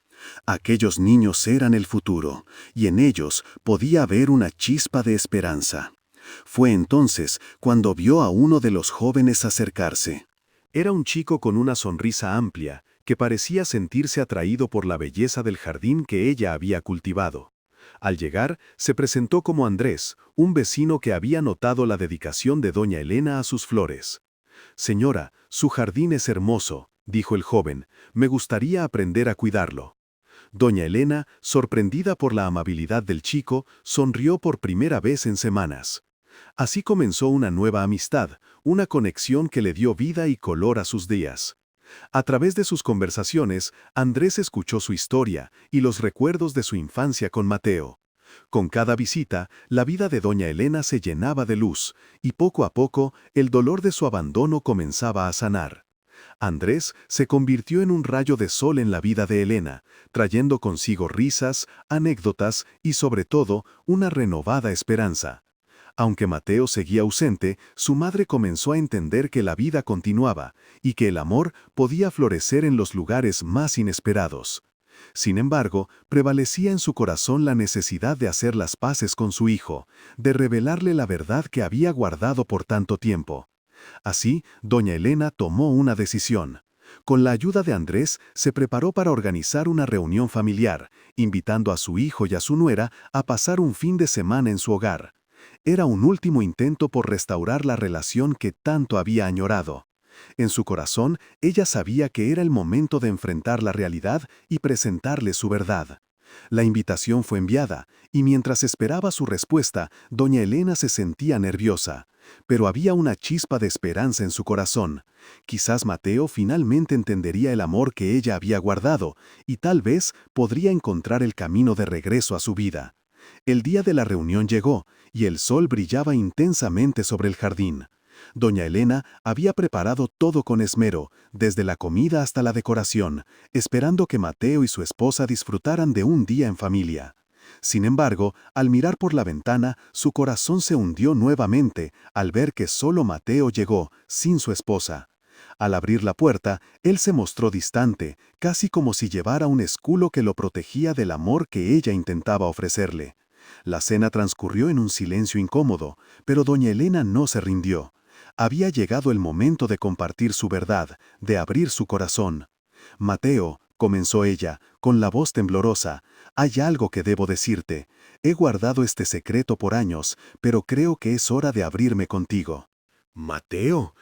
Aquellos niños eran el futuro, y en ellos podía haber una chispa de esperanza. Fue entonces cuando vio a uno de los jóvenes acercarse. Era un chico con una sonrisa amplia, que parecía sentirse atraído por la belleza del jardín que ella había cultivado. Al llegar, se presentó como Andrés, un vecino que había notado la dedicación de doña Elena a sus flores. «Señora, su jardín es hermoso», dijo el joven, «me gustaría aprender a cuidarlo». Doña Elena, sorprendida por la amabilidad del chico, sonrió por primera vez en semanas. Así comenzó una nueva amistad, una conexión que le dio vida y color a sus días. A través de sus conversaciones, Andrés escuchó su historia y los recuerdos de su infancia con Mateo. Con cada visita, la vida de doña Elena se llenaba de luz, y poco a poco, el dolor de su abandono comenzaba a sanar. Andrés se convirtió en un rayo de sol en la vida de Elena, trayendo consigo risas, anécdotas y, sobre todo, una renovada esperanza. Aunque Mateo seguía ausente, su madre comenzó a entender que la vida continuaba y que el amor podía florecer en los lugares más inesperados. Sin embargo, prevalecía en su corazón la necesidad de hacer las paces con su hijo, de revelarle la verdad que había guardado por tanto tiempo. Así, doña Elena tomó una decisión. Con la ayuda de Andrés, se preparó para organizar una reunión familiar, invitando a su hijo y a su nuera a pasar un fin de semana en su hogar. Era un último intento por restaurar la relación que tanto había añorado. En su corazón, ella sabía que era el momento de enfrentar la realidad y presentarle su verdad. La invitación fue enviada, y mientras esperaba su respuesta, doña Elena se sentía nerviosa. Pero había una chispa de esperanza en su corazón. Quizás Mateo finalmente entendería el amor que ella había guardado, y tal vez podría encontrar el camino de regreso a su vida. El día de la reunión llegó, y el sol brillaba intensamente sobre el jardín. Doña Elena había preparado todo con esmero, desde la comida hasta la decoración, esperando que Mateo y su esposa disfrutaran de un día en familia. Sin embargo, al mirar por la ventana, su corazón se hundió nuevamente al ver que solo Mateo llegó, sin su esposa. Al abrir la puerta, él se mostró distante, casi como si llevara un escudo que lo protegía del amor que ella intentaba ofrecerle. La cena transcurrió en un silencio incómodo, pero doña Elena no se rindió. Había llegado el momento de compartir su verdad, de abrir su corazón. «Mateo», comenzó ella, con la voz temblorosa, «hay algo que debo decirte. He guardado este secreto por años, pero creo que es hora de abrirme contigo». Mateo,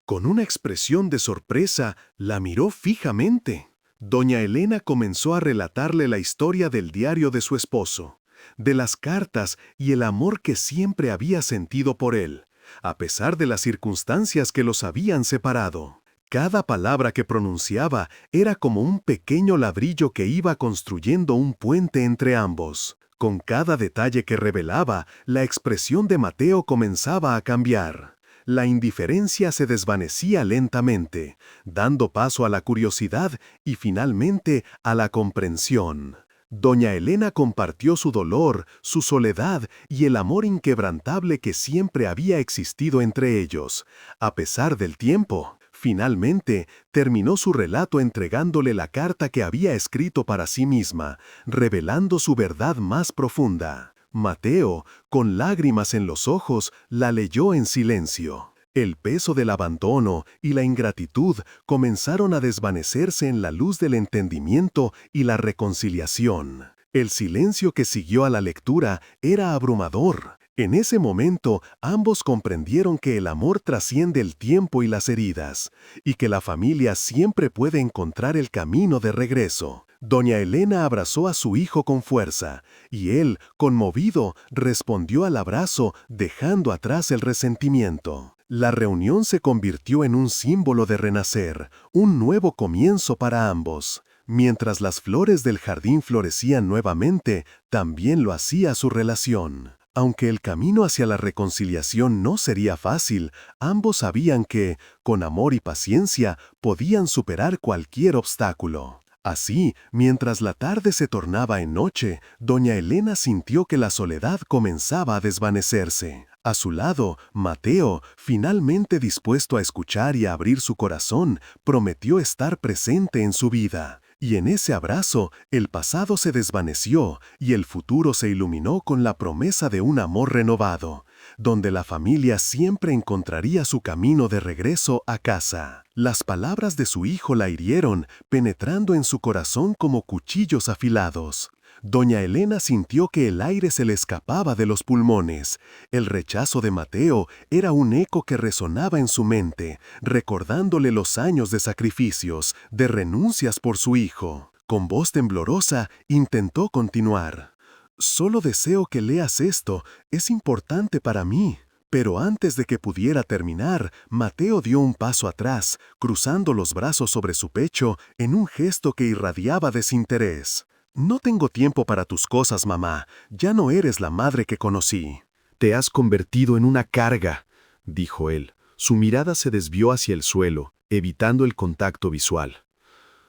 con una expresión de sorpresa, la miró fijamente. Doña Elena comenzó a relatarle la historia del diario de su esposo, de las cartas y el amor que siempre había sentido por él, a pesar de las circunstancias que los habían separado. Cada palabra que pronunciaba era como un pequeño ladrillo que iba construyendo un puente entre ambos. Con cada detalle que revelaba, la expresión de Mateo comenzaba a cambiar. La indiferencia se desvanecía lentamente, dando paso a la curiosidad y finalmente a la comprensión. Doña Elena compartió su dolor, su soledad y el amor inquebrantable que siempre había existido entre ellos, a pesar del tiempo. Finalmente, terminó su relato entregándole la carta que había escrito para sí misma, revelando su verdad más profunda. Mateo, con lágrimas en los ojos, la leyó en silencio. El peso del abandono y la ingratitud comenzaron a desvanecerse en la luz del entendimiento y la reconciliación. El silencio que siguió a la lectura era abrumador. En ese momento, ambos comprendieron que el amor trasciende el tiempo y las heridas, y que la familia siempre puede encontrar el camino de regreso. Doña Elena abrazó a su hijo con fuerza, y él, conmovido, respondió al abrazo, dejando atrás el resentimiento. La reunión se convirtió en un símbolo de renacer, un nuevo comienzo para ambos. Mientras las flores del jardín florecían nuevamente, también lo hacía su relación. Aunque el camino hacia la reconciliación no sería fácil, ambos sabían que, con amor y paciencia, podían superar cualquier obstáculo. Así, mientras la tarde se tornaba en noche, doña Elena sintió que la soledad comenzaba a desvanecerse. A su lado, Mateo, finalmente dispuesto a escuchar y a abrir su corazón, prometió estar presente en su vida. Y en ese abrazo, el pasado se desvaneció y el futuro se iluminó con la promesa de un amor renovado, donde la familia siempre encontraría su camino de regreso a casa. Las palabras de su hijo la hirieron, penetrando en su corazón como cuchillos afilados. Doña Elena sintió que el aire se le escapaba de los pulmones. El rechazo de Mateo era un eco que resonaba en su mente, recordándole los años de sacrificios, de renuncias por su hijo. Con voz temblorosa, intentó continuar. «Solo deseo que leas esto, es importante para mí». Pero antes de que pudiera terminar, Mateo dio un paso atrás, cruzando los brazos sobre su pecho en un gesto que irradiaba desinterés. «No tengo tiempo para tus cosas, mamá. Ya no eres la madre que conocí». «Te has convertido en una carga», dijo él. Su mirada se desvió hacia el suelo, evitando el contacto visual.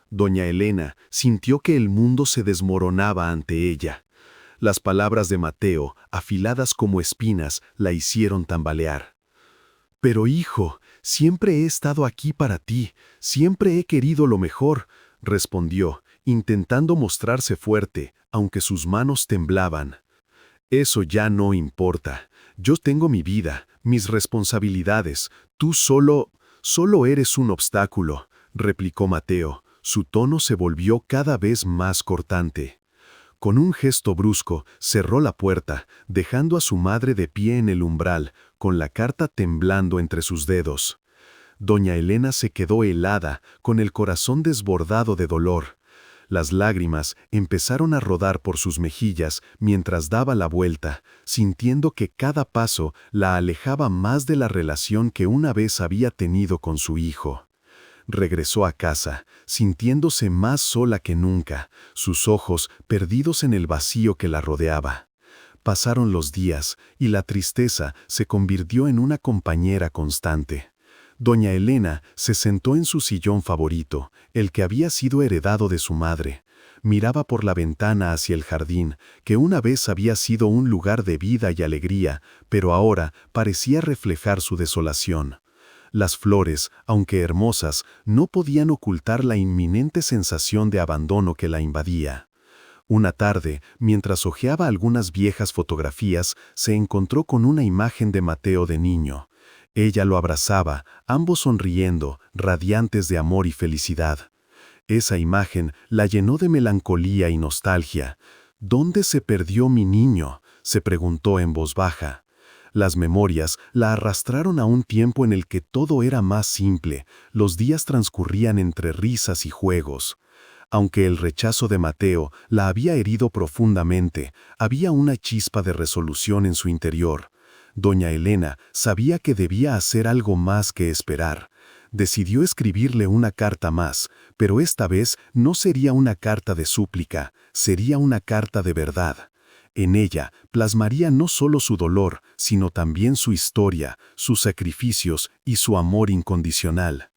Doña Elena sintió que el mundo se desmoronaba ante ella. Las palabras de Mateo, afiladas como espinas, la hicieron tambalear. «Pero hijo, siempre he estado aquí para ti, siempre he querido lo mejor», respondió, intentando mostrarse fuerte, aunque sus manos temblaban. «Eso ya no importa. Yo tengo mi vida, mis responsabilidades. Tú solo eres un obstáculo», replicó Mateo. Su tono se volvió cada vez más cortante. Con un gesto brusco, cerró la puerta, dejando a su madre de pie en el umbral, con la carta temblando entre sus dedos. Doña Elena se quedó helada, con el corazón desbordado de dolor. Las lágrimas empezaron a rodar por sus mejillas mientras daba la vuelta, sintiendo que cada paso la alejaba más de la relación que una vez había tenido con su hijo. Regresó a casa, sintiéndose más sola que nunca, sus ojos perdidos en el vacío que la rodeaba. Pasaron los días y la tristeza se convirtió en una compañera constante. Doña Elena se sentó en su sillón favorito, el que había sido heredado de su madre. Miraba por la ventana hacia el jardín, que una vez había sido un lugar de vida y alegría, pero ahora parecía reflejar su desolación. Las flores, aunque hermosas, no podían ocultar la inminente sensación de abandono que la invadía. Una tarde, mientras hojeaba algunas viejas fotografías, se encontró con una imagen de Mateo de niño. Ella lo abrazaba, ambos sonriendo, radiantes de amor y felicidad. Esa imagen la llenó de melancolía y nostalgia. «¿Dónde se perdió mi niño?», se preguntó en voz baja. Las memorias la arrastraron a un tiempo en el que todo era más simple, los días transcurrían entre risas y juegos. Aunque el rechazo de Mateo la había herido profundamente, había una chispa de resolución en su interior. Doña Elena sabía que debía hacer algo más que esperar. Decidió escribirle una carta más, pero esta vez no sería una carta de súplica, sería una carta de verdad. En ella plasmaría no solo su dolor, sino también su historia, sus sacrificios y su amor incondicional.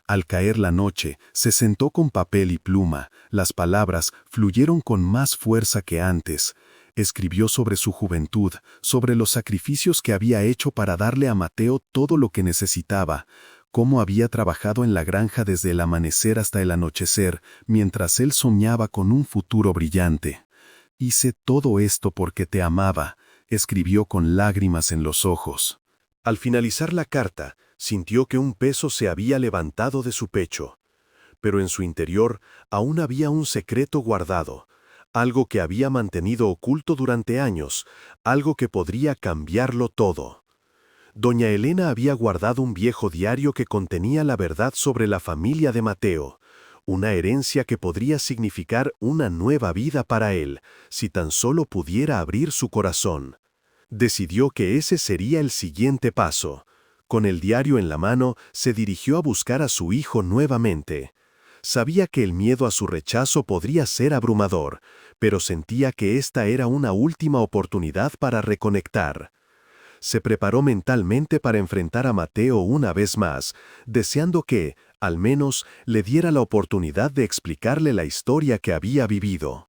Al caer la noche, se sentó con papel y pluma. Las palabras fluyeron con más fuerza que antes. Escribió sobre su juventud, sobre los sacrificios que había hecho para darle a Mateo todo lo que necesitaba, cómo había trabajado en la granja desde el amanecer hasta el anochecer, mientras él soñaba con un futuro brillante. «Hice todo esto porque te amaba», escribió con lágrimas en los ojos. Al finalizar la carta, sintió que un peso se había levantado de su pecho. Pero en su interior aún había un secreto guardado, algo que había mantenido oculto durante años, algo que podría cambiarlo todo. Doña Elena había guardado un viejo diario que contenía la verdad sobre la familia de Mateo, una herencia que podría significar una nueva vida para él, si tan solo pudiera abrir su corazón. Decidió que ese sería el siguiente paso. Con el diario en la mano, se dirigió a buscar a su hijo nuevamente. Sabía que el miedo a su rechazo podría ser abrumador, pero sentía que esta era una última oportunidad para reconectar. Se preparó mentalmente para enfrentar a Mateo una vez más, deseando que, al menos, le diera la oportunidad de explicarle la historia que había vivido.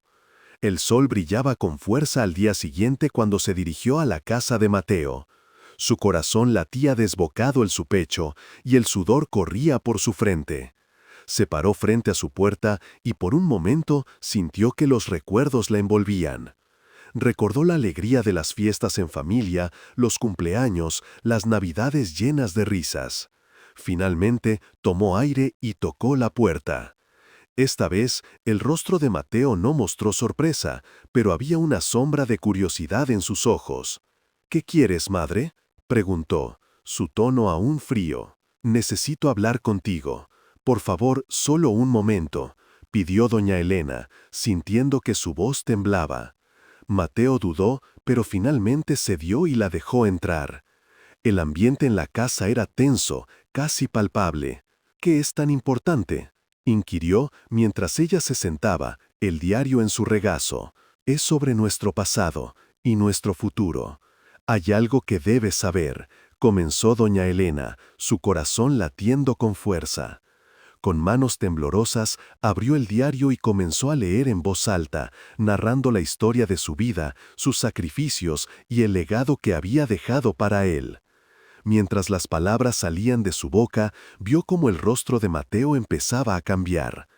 El sol brillaba con fuerza al día siguiente cuando se dirigió a la casa de Mateo. Su corazón latía desbocado en su pecho y el sudor corría por su frente. Se paró frente a su puerta y por un momento sintió que los recuerdos la envolvían. Recordó la alegría de las fiestas en familia, los cumpleaños, las navidades llenas de risas. Finalmente tomó aire y tocó la puerta. Esta vez, el rostro de Mateo no mostró sorpresa, pero había una sombra de curiosidad en sus ojos. «¿Qué quieres, madre?», preguntó, su tono aún frío. «Necesito hablar contigo. Por favor, solo un momento», pidió doña Elena, sintiendo que su voz temblaba. Mateo dudó, pero finalmente cedió y la dejó entrar. El ambiente en la casa era tenso, casi palpable. «¿Qué es tan importante?», inquirió mientras ella se sentaba, el diario en su regazo. «Es sobre nuestro pasado y nuestro futuro. Hay algo que debes saber», comenzó doña Elena, su corazón latiendo con fuerza. Con manos temblorosas, abrió el diario y comenzó a leer en voz alta, narrando la historia de su vida, sus sacrificios y el legado que había dejado para él. Mientras las palabras salían de su boca, vio cómo el rostro de Mateo empezaba a cambiar.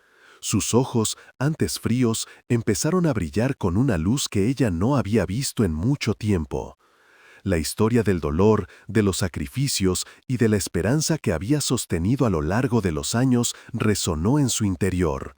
Sus ojos, antes fríos, empezaron a brillar con una luz que ella no había visto en mucho tiempo. La historia del dolor, de los sacrificios y de la esperanza que había sostenido a lo largo de los años resonó en su interior.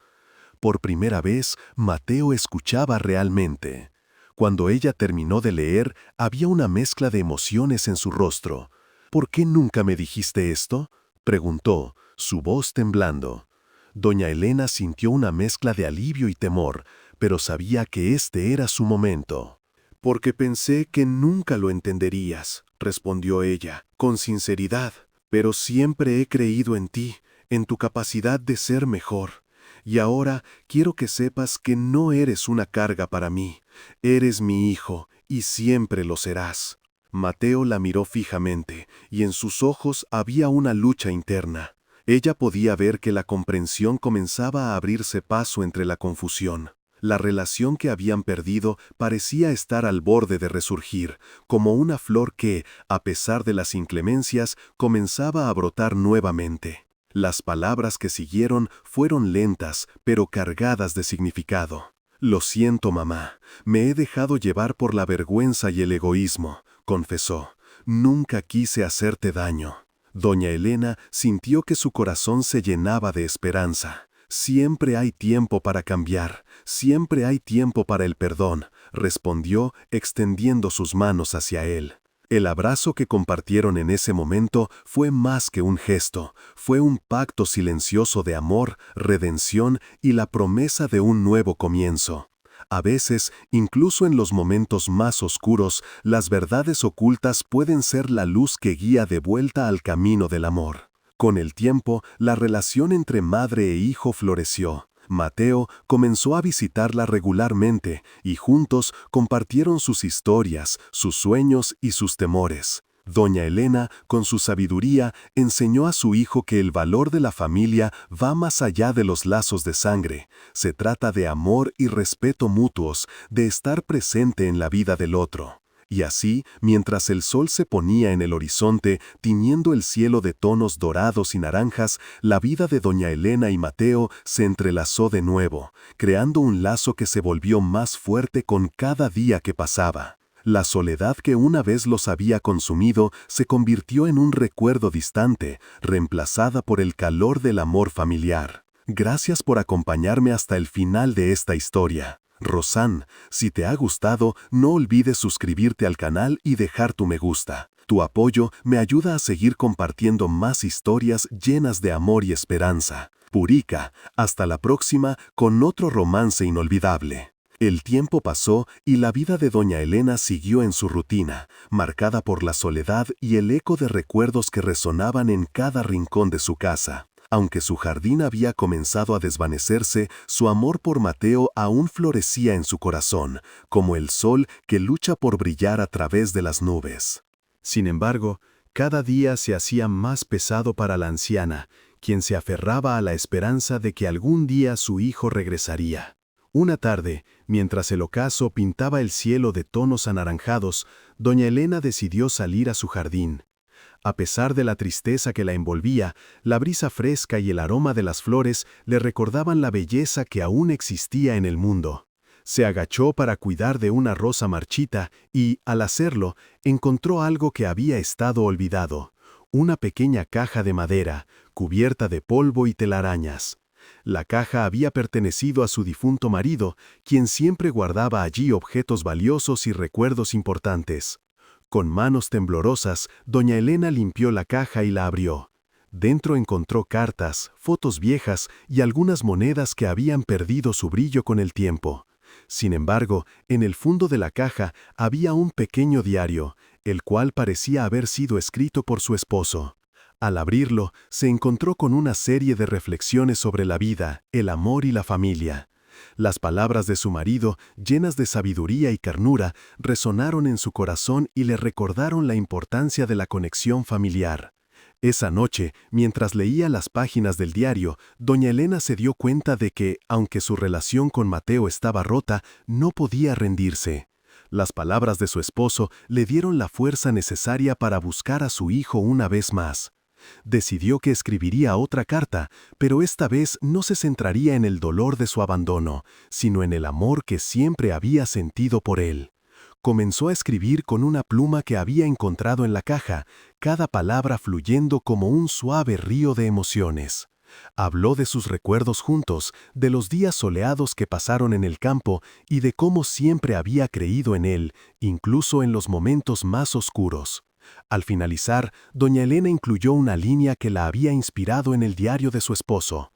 Por primera vez, Mateo escuchaba realmente. Cuando ella terminó de leer, había una mezcla de emociones en su rostro. «¿Por qué nunca me dijiste esto?», preguntó, su voz temblando. Doña Elena sintió una mezcla de alivio y temor, pero sabía que este era su momento. «Porque pensé que nunca lo entenderías», respondió ella, con sinceridad. «Pero siempre he creído en ti, en tu capacidad de ser mejor. Y ahora quiero que sepas que no eres una carga para mí. Eres mi hijo, y siempre lo serás». Mateo la miró fijamente, y en sus ojos había una lucha interna. Ella podía ver que la comprensión comenzaba a abrirse paso entre la confusión. La relación que habían perdido parecía estar al borde de resurgir, como una flor que, a pesar de las inclemencias, comenzaba a brotar nuevamente. Las palabras que siguieron fueron lentas, pero cargadas de significado. «Lo siento, mamá. Me he dejado llevar por la vergüenza y el egoísmo», confesó. «Nunca quise hacerte daño». Doña Elena sintió que su corazón se llenaba de esperanza. «Siempre hay tiempo para cambiar, siempre hay tiempo para el perdón», respondió, extendiendo sus manos hacia él. El abrazo que compartieron en ese momento fue más que un gesto, fue un pacto silencioso de amor, redención y la promesa de un nuevo comienzo. A veces, incluso en los momentos más oscuros, las verdades ocultas pueden ser la luz que guía de vuelta al camino del amor. Con el tiempo, la relación entre madre e hijo floreció. Mateo comenzó a visitarla regularmente y juntos compartieron sus historias, sus sueños y sus temores. Doña Elena, con su sabiduría, enseñó a su hijo que el valor de la familia va más allá de los lazos de sangre. Se trata de amor y respeto mutuos, de estar presente en la vida del otro. Y así, mientras el sol se ponía en el horizonte, tiñendo el cielo de tonos dorados y naranjas, la vida de doña Elena y Mateo se entrelazó de nuevo, creando un lazo que se volvió más fuerte con cada día que pasaba. La soledad que una vez los había consumido se convirtió en un recuerdo distante, reemplazada por el calor del amor familiar. Gracias por acompañarme hasta el final de esta historia. Rosan, si te ha gustado, no olvides suscribirte al canal y dejar tu me gusta. Tu apoyo me ayuda a seguir compartiendo más historias llenas de amor y esperanza. Purica, hasta la próxima con otro romance inolvidable. El tiempo pasó y la vida de doña Elena siguió en su rutina, marcada por la soledad y el eco de recuerdos que resonaban en cada rincón de su casa. Aunque su jardín había comenzado a desvanecerse, su amor por Mateo aún florecía en su corazón, como el sol que lucha por brillar a través de las nubes. Sin embargo, cada día se hacía más pesado para la anciana, quien se aferraba a la esperanza de que algún día su hijo regresaría. Una tarde, mientras el ocaso pintaba el cielo de tonos anaranjados, doña Elena decidió salir a su jardín. A pesar de la tristeza que la envolvía, la brisa fresca y el aroma de las flores le recordaban la belleza que aún existía en el mundo. Se agachó para cuidar de una rosa marchita y, al hacerlo, encontró algo que había estado olvidado: una pequeña caja de madera, cubierta de polvo y telarañas. La caja había pertenecido a su difunto marido, quien siempre guardaba allí objetos valiosos y recuerdos importantes. Con manos temblorosas, doña Elena limpió la caja y la abrió. Dentro encontró cartas, fotos viejas y algunas monedas que habían perdido su brillo con el tiempo. Sin embargo, en el fondo de la caja había un pequeño diario, el cual parecía haber sido escrito por su esposo. Al abrirlo, se encontró con una serie de reflexiones sobre la vida, el amor y la familia. Las palabras de su marido, llenas de sabiduría y ternura, resonaron en su corazón y le recordaron la importancia de la conexión familiar. Esa noche, mientras leía las páginas del diario, doña Elena se dio cuenta de que, aunque su relación con Mateo estaba rota, no podía rendirse. Las palabras de su esposo le dieron la fuerza necesaria para buscar a su hijo una vez más. Decidió que escribiría otra carta, pero esta vez no se centraría en el dolor de su abandono, sino en el amor que siempre había sentido por él. Comenzó a escribir con una pluma que había encontrado en la caja, cada palabra fluyendo como un suave río de emociones. Habló de sus recuerdos juntos, de los días soleados que pasaron en el campo y de cómo siempre había creído en él, incluso en los momentos más oscuros. Al finalizar, doña Elena incluyó una línea que la había inspirado en el diario de su esposo.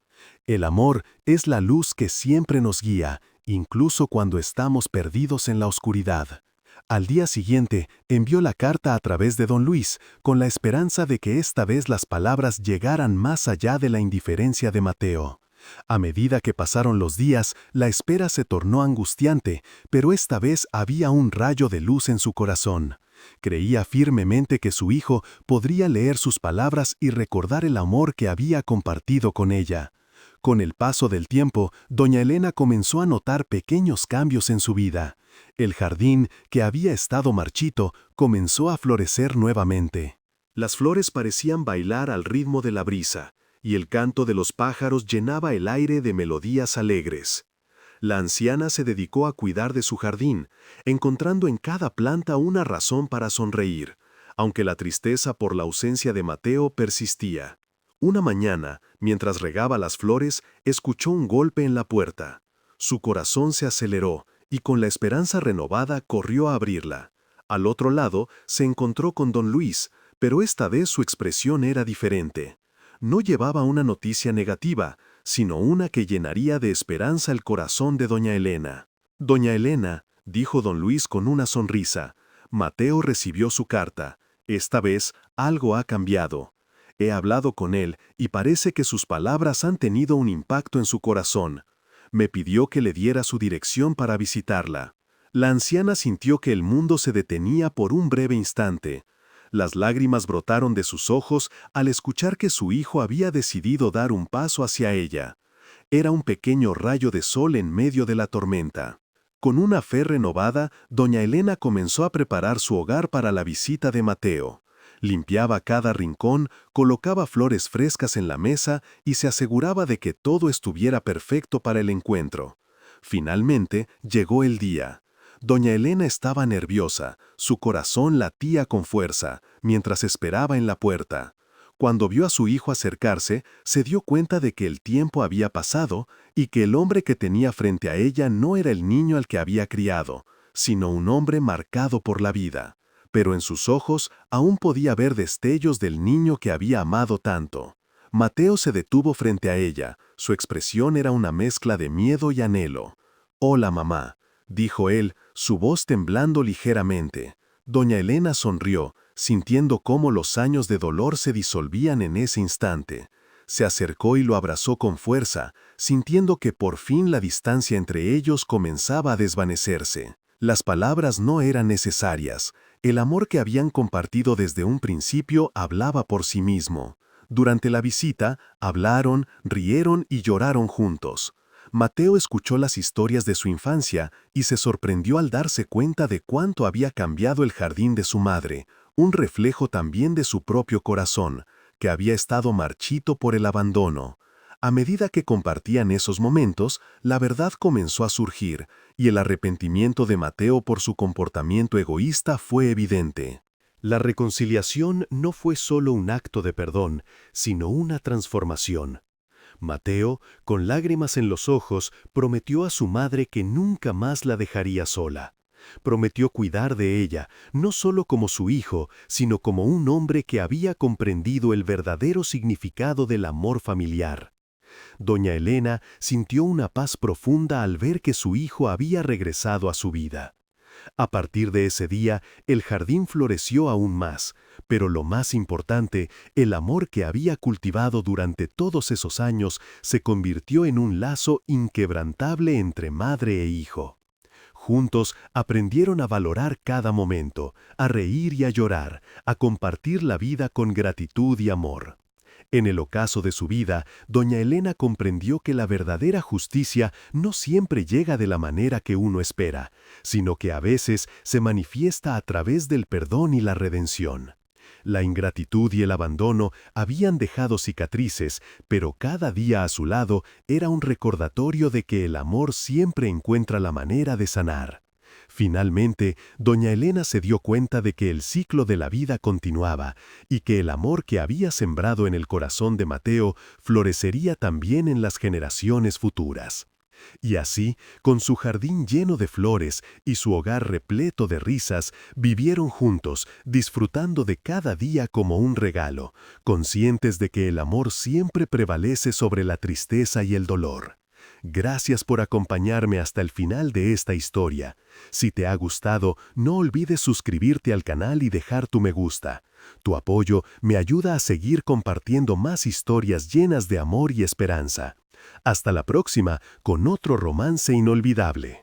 El amor es la luz que siempre nos guía, incluso cuando estamos perdidos en la oscuridad. Al día siguiente, envió la carta a través de don Luis, con la esperanza de que esta vez las palabras llegaran más allá de la indiferencia de Mateo. A medida que pasaron los días, la espera se tornó angustiante, pero esta vez había un rayo de luz en su corazón. Creía firmemente que su hijo podría leer sus palabras y recordar el amor que había compartido con ella. Con el paso del tiempo, doña Elena comenzó a notar pequeños cambios en su vida. El jardín, que había estado marchito, comenzó a florecer nuevamente. Las flores parecían bailar al ritmo de la brisa, y el canto de los pájaros llenaba el aire de melodías alegres. La anciana se dedicó a cuidar de su jardín, encontrando en cada planta una razón para sonreír, aunque la tristeza por la ausencia de Mateo persistía. Una mañana, mientras regaba las flores, escuchó un golpe en la puerta. Su corazón se aceleró y con la esperanza renovada corrió a abrirla. Al otro lado se encontró con don Luis, pero esta vez su expresión era diferente. No llevaba una noticia negativa, sino una que llenaría de esperanza el corazón de doña Elena. «Doña Elena», dijo don Luis con una sonrisa, «Mateo recibió su carta. Esta vez algo ha cambiado. He hablado con él y parece que sus palabras han tenido un impacto en su corazón. Me pidió que le diera su dirección para visitarla». La anciana sintió que el mundo se detenía por un breve instante. Las lágrimas brotaron de sus ojos al escuchar que su hijo había decidido dar un paso hacia ella. Era un pequeño rayo de sol en medio de la tormenta. Con una fe renovada, doña Elena comenzó a preparar su hogar para la visita de Mateo. Limpiaba cada rincón, colocaba flores frescas en la mesa y se aseguraba de que todo estuviera perfecto para el encuentro. Finalmente, llegó el día. Doña Elena estaba nerviosa, su corazón latía con fuerza, mientras esperaba en la puerta. Cuando vio a su hijo acercarse, se dio cuenta de que el tiempo había pasado y que el hombre que tenía frente a ella no era el niño al que había criado, sino un hombre marcado por la vida. Pero en sus ojos aún podía ver destellos del niño que había amado tanto. Mateo se detuvo frente a ella, su expresión era una mezcla de miedo y anhelo. «Hola, mamá», dijo él, su voz temblando ligeramente. Doña Elena sonrió, sintiendo cómo los años de dolor se disolvían en ese instante. Se acercó y lo abrazó con fuerza, sintiendo que por fin la distancia entre ellos comenzaba a desvanecerse. Las palabras no eran necesarias. El amor que habían compartido desde un principio hablaba por sí mismo. Durante la visita, hablaron, rieron y lloraron juntos. Mateo escuchó las historias de su infancia y se sorprendió al darse cuenta de cuánto había cambiado el jardín de su madre, un reflejo también de su propio corazón, que había estado marchito por el abandono. A medida que compartían esos momentos, la verdad comenzó a surgir, y el arrepentimiento de Mateo por su comportamiento egoísta fue evidente. La reconciliación no fue solo un acto de perdón, sino una transformación. Mateo, con lágrimas en los ojos, prometió a su madre que nunca más la dejaría sola. Prometió cuidar de ella, no solo como su hijo, sino como un hombre que había comprendido el verdadero significado del amor familiar. Doña Elena sintió una paz profunda al ver que su hijo había regresado a su vida. A partir de ese día, el jardín floreció aún más, pero lo más importante, el amor que había cultivado durante todos esos años se convirtió en un lazo inquebrantable entre madre e hijo. Juntos aprendieron a valorar cada momento, a reír y a llorar, a compartir la vida con gratitud y amor. En el ocaso de su vida, doña Elena comprendió que la verdadera justicia no siempre llega de la manera que uno espera, sino que a veces se manifiesta a través del perdón y la redención. La ingratitud y el abandono habían dejado cicatrices, pero cada día a su lado era un recordatorio de que el amor siempre encuentra la manera de sanar. Finalmente, doña Elena se dio cuenta de que el ciclo de la vida continuaba y que el amor que había sembrado en el corazón de Mateo florecería también en las generaciones futuras. Y así, con su jardín lleno de flores y su hogar repleto de risas, vivieron juntos, disfrutando de cada día como un regalo, conscientes de que el amor siempre prevalece sobre la tristeza y el dolor. Gracias por acompañarme hasta el final de esta historia. Si te ha gustado, no olvides suscribirte al canal y dejar tu me gusta. Tu apoyo me ayuda a seguir compartiendo más historias llenas de amor y esperanza. Hasta la próxima, con otro romance inolvidable.